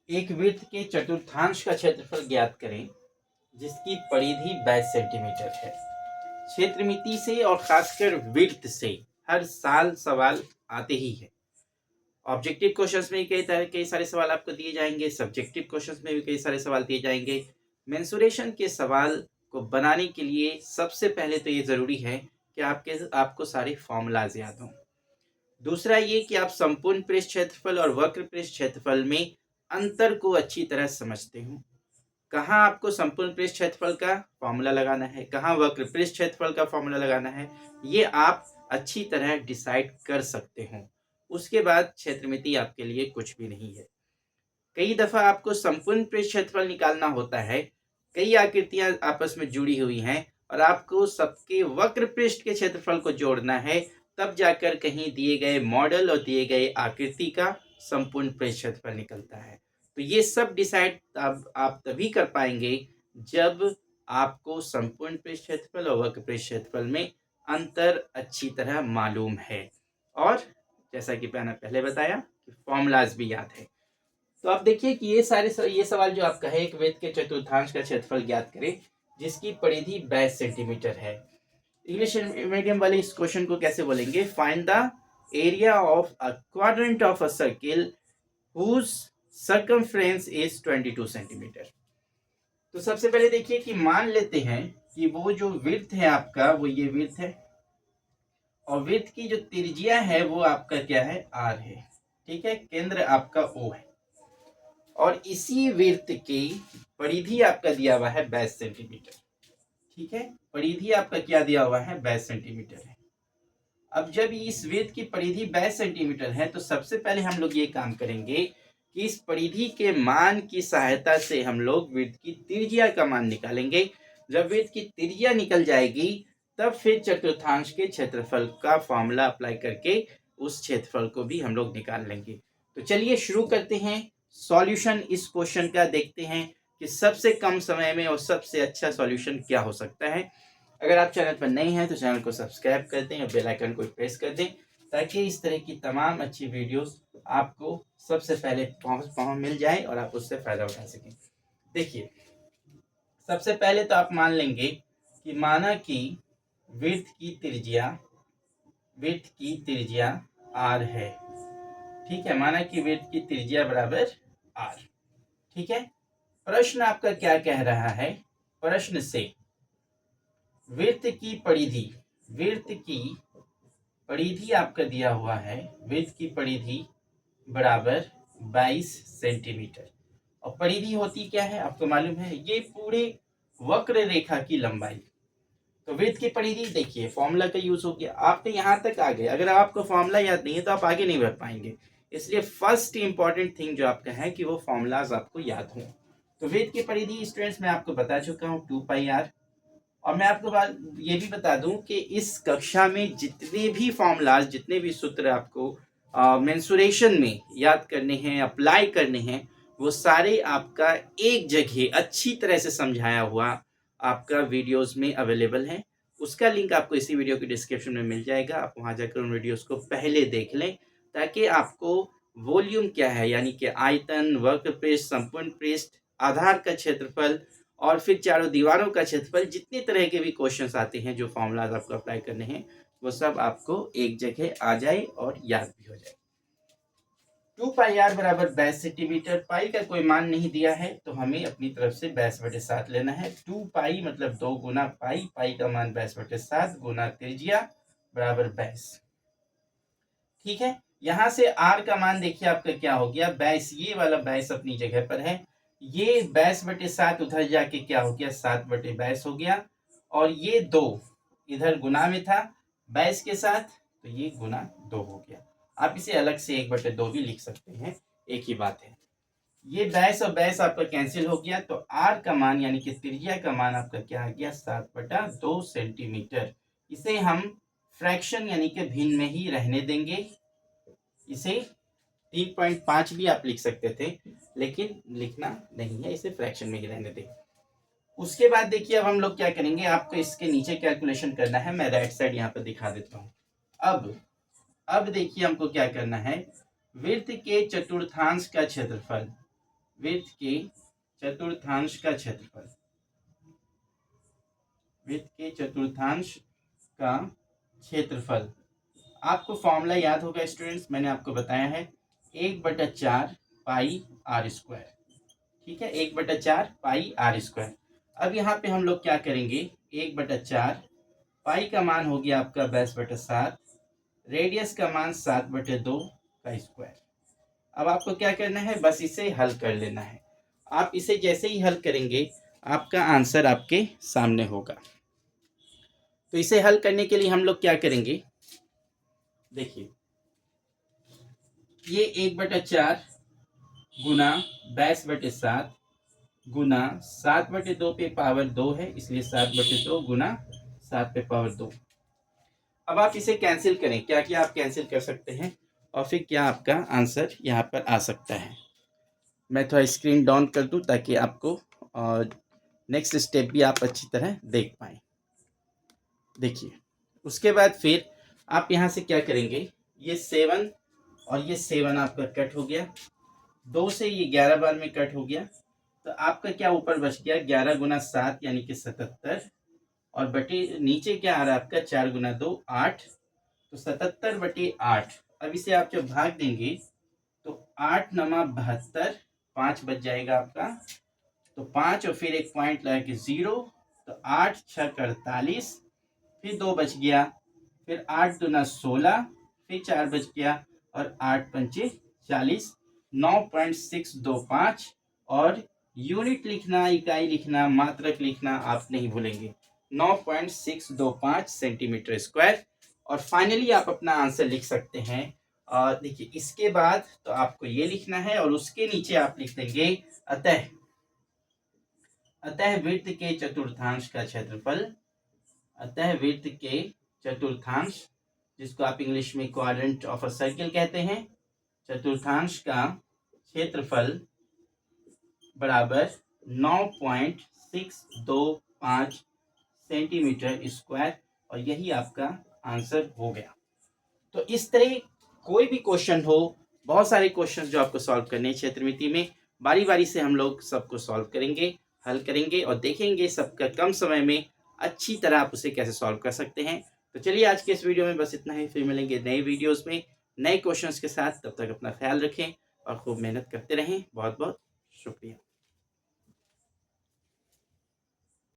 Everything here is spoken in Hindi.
एक वृत्त के चतुर्थांश का क्षेत्रफल ज्ञात करें जिसकी परिधि 22 सेंटीमीटर है। क्षेत्रमिति से और खासकर वृत्त से हर साल सवाल आते ही है। ऑब्जेक्टिव क्वेश्चंस में कई सारे सवाल आपको दिए जाएंगे, सब्जेक्टिव क्वेश्चंस में भी कई सारे सवाल दिए जाएंगे। मेंसुरेशन के सवाल को बनाने के लिए सबसे पहले तो ये जरूरी है कि आपको सारे फॉर्मूलाज याद हों। दूसरा ये कि आप संपूर्ण पृष्ठ क्षेत्रफल और वक्र पृष्ठ क्षेत्रफल में अंतर को अच्छी तरह समझते हो। कहाँ आपको संपूर्ण पृष्ठ क्षेत्रफल का फॉर्मूला लगाना है, कहाँ वक्र पृष्ठ क्षेत्रफल का फॉर्मूला लगाना है, ये आप अच्छी तरह डिसाइड कर सकते हो। उसके बाद क्षेत्रमिति आपके लिए कुछ भी नहीं है। कई दफा आपको संपूर्ण पृष्ठ क्षेत्रफल निकालना होता है, कई आकृतियां आपस में जुड़ी हुई हैं और आपको सबके वक्र पृष्ठ के क्षेत्रफल को जोड़ना है, तब जाकर कहीं दिए गए मॉडल और दिए गए आकृति का संपूर्ण पृष्ठ क्षेत्रफल निकलता है। तो ये सब डिसाइड आप तभी कर पाएंगे जब आपको संपूर्ण पृष्ठ क्षेत्रफल और वक्र पृष्ठ क्षेत्रफल में अंतर अच्छी तरह मालूम है और जैसा कि मैंने पहले बताया कि फॉर्मूलाज भी याद है। तो आप देखिए कि ये सवाल जो आपका है, एक वृत्त के चतुर्थांश का क्षेत्रफल ज्ञात करें जिसकी परिधि 22 सेंटीमीटर है। इंग्लिश मीडियम वाले इस क्वेश्चन को कैसे बोलेंगे? Find the area of a quadrant of a circle whose circumference is 22 centimetre. तो सबसे पहले देखिए कि मान लेते हैं कि वो जो वृत्त है आपका, वो ये वृत्त है और वृत्त की जो त्रिज्या है वो आपका क्या है? आर है। ठीक है, केंद्र आपका ओ है और इसी वृत्त की परिधि आपका दिया हुआ है 22 सेंटीमीटर। ठीक है, परिधि आपका क्या दिया हुआ है? 22 सेंटीमीटर है। अब जब इस वृत्त की परिधि 22 सेंटीमीटर है तो सबसे पहले हम लोग ये काम करेंगे कि इस परिधि के मान की सहायता से हम लोग वृत्त की त्रिज्या का मान निकालेंगे। जब वृत्त की त्रिज्या निकल जाएगी तब फिर चतुर्थांश के क्षेत्रफल का फॉर्मूला अप्लाई करके उस क्षेत्रफल को भी हम लोग निकाल लेंगे। तो चलिए शुरू करते हैं सॉल्यूशन इस क्वेश्चन का। देखते हैं कि सबसे कम समय में और सबसे अच्छा सॉल्यूशन क्या हो सकता है। अगर आप चैनल पर नए हैं तो चैनल को सब्सक्राइब कर दें और बेल आइकन को प्रेस कर दें ताकि इस तरह की तमाम अच्छी वीडियोस आपको सबसे पहले पहुंच मिल जाए और आप उससे फायदा उठा सकें। देखिए, सबसे पहले तो आप मान लेंगे कि माना कि वृत्त की त्रिज्या आर है। ठीक है, माना कि वृत्त की त्रिज्या बराबर आर। ठीक है, प्रश्न आपका क्या कह रहा है? प्रश्न से वृत्त की परिधि आपका दिया हुआ है, वृत्त की परिधि बराबर 22 सेंटीमीटर और परिधि होती क्या है आपको मालूम है? ये पूरे वक्र रेखा की लंबाई। तो वृत्त की परिधि देखिए, फॉर्मूला का यूज हो गया, आप तो यहाँ तक आ गए। अगर आपको फॉर्मूला याद नहीं है तो आप आगे नहीं बढ़ पाएंगे। इसलिए फर्स्ट इंपॉर्टेंट थिंग जो आपका है कि वो फॉर्मूलाज आपको याद हों। तो वृत्त की परिधि स्टूडेंट्स मैं आपको बता चुका हूँ 2πr। और मैं आपको बात ये भी बता दूं कि इस कक्षा में जितने भी फॉर्मूलाज, जितने भी सूत्र आपको मेंसुरेशन में याद करने हैं, अप्लाई करने हैं, वो सारे आपका एक जगह अच्छी तरह से समझाया हुआ आपका वीडियोस में अवेलेबल है। उसका लिंक आपको इसी वीडियो के डिस्क्रिप्शन में मिल जाएगा। आप वहां जाकर उन वीडियोस को पहले देख लें ताकि आपको वॉल्यूम क्या है, यानी कि आयतन, वक्र पृष्ठ, संपूर्ण पृष्ठ, आधार का क्षेत्रफल और फिर चारों दीवारों का क्षेत्रफल, जितने तरह के भी क्वेश्चंस आते हैं जो फॉर्मूलाज आपको अप्लाई करने हैं, वो सब आपको एक जगह आ जाए और याद भी हो जाए। 2πr बराबर 22 सेंटीमीटर। पाई का कोई मान नहीं दिया है तो हमें अपनी तरफ से 22/7 लेना है। 2π मतलब 2 गुना पाई, पाई का मान 22/7 गुना त्रिज्या बराबर 22। ठीक है, यहां से आर का मान देखिए आपका क्या हो गया? 22। ये वाला 22 अपनी जगह पर है। ये 22/7 उधर जाके क्या हो गया? 7/22 हो गया और ये 2 इधर गुना में था 22 के साथ, तो ये गुना 2 हो गया। आप इसे अलग से 1/2 भी लिख सकते हैं, एक ही बात है। ये 22 और 22 आपका कैंसिल हो गया तो आर का मान यानी कि त्रिज्या का मान आपका क्या आ गया? 7/2 सेंटीमीटर। इसे हम फ्रैक्शन यानी कि भिन्न में ही रहने देंगे। इसे 3.5 भी आप लिख सकते थे लेकिन लिखना नहीं है, इसे फ्रैक्शन में ही रहने दें। उसके बाद देखिए अब हम लोग क्या करेंगे, आपको इसके नीचे कैलकुलेशन करना है। मैं राइट साइड यहाँ पर दिखा देता हूँ। अब देखिए हमको क्या करना है, वृत्त के चतुर्थांश का क्षेत्रफल, वृत्त के चतुर्थांश का क्षेत्रफल, वृत्त के चतुर्थांश का क्षेत्रफल। आपको फॉर्मूला याद होगा स्टूडेंट्स, मैंने आपको बताया है 1/4 पाई आर स्क्वायर। ठीक है, 1/4 पाई आर स्क्वायर। अब यहाँ पे हम लोग क्या करेंगे, 1/4 पाई का मान हो गया आपका 22/7, रेडियस का मान 7/2 का स्क्वायर। अब आपको क्या करना है, बस इसे हल कर लेना है। आप इसे जैसे ही हल करेंगे आपका आंसर आपके सामने होगा। तो इसे हल करने के लिए हम लोग क्या करेंगे, देखिए ये 1/4 गुना 22/7 गुना 7/2 पे पावर 2 है, इसलिए 7/2 गुना 7 पे पावर 2। अब आप इसे कैंसिल करें, क्या क्या आप कैंसिल कर सकते हैं और फिर क्या आपका आंसर यहाँ पर आ सकता है। मैं थोड़ा स्क्रीन डाउन कर दूँ ताकि आपको नेक्स्ट स्टेप भी आप अच्छी तरह देख पाएँ। देखिए उसके बाद फिर आप यहाँ से क्या करेंगे, ये 7 और ये 7 आपका कट हो गया, 2 से ये 11 बार में कट हो गया, तो आपका क्या ऊपर बच गया 11 गुना 7 यानी कि 77, और बटे नीचे क्या आ रहा है आपका 4 गुना 2 8, तो 77/8। अब इसे आप जब भाग देंगे तो 8 नमा 72, 5 बच जाएगा आपका, तो 5 और फिर एक पॉइंट लगा के 0, तो 8 6 48, फिर 2 बच गया, फिर 8 दूना 16, फिर 4 बच गया, और 8 पंचे 40, 9.625। और यूनिट लिखना, इकाई लिखना, मात्रक लिखना आप नहीं भूलेंगे, 9.625 सेंटीमीटर स्क्वायर। और फाइनली आप अपना आंसर लिख सकते हैं। और देखिए इसके बाद तो आपको ये लिखना है और उसके नीचे आप लिख देंगे अतः वृत्त के चतुर्थांश का क्षेत्रफल, अतः वृत्त के चतुर्थांश, जिसको आप इंग्लिश में क्वाड्रेंट ऑफ अ सर्किल कहते हैं, चतुर्थांश का क्षेत्रफल बराबर 9.625 सेंटीमीटर स्क्वायर, और यही आपका आंसर हो गया। तो इस तरह कोई भी क्वेश्चन हो, बहुत सारे क्वेश्चन जो आपको सॉल्व करने हैं क्षेत्रमिति में, बारी बारी से हम लोग सबको सॉल्व करेंगे, हल करेंगे और देखेंगे सबका कम समय में अच्छी तरह आप उसे कैसे सॉल्व कर सकते हैं। तो चलिए आज के इस वीडियो में बस इतना ही, फिर मिलेंगे नए वीडियोस में नए क्वेश्चंस के साथ। तब तक अपना ख्याल रखें और खूब मेहनत करते रहें। बहुत बहुत शुक्रिया।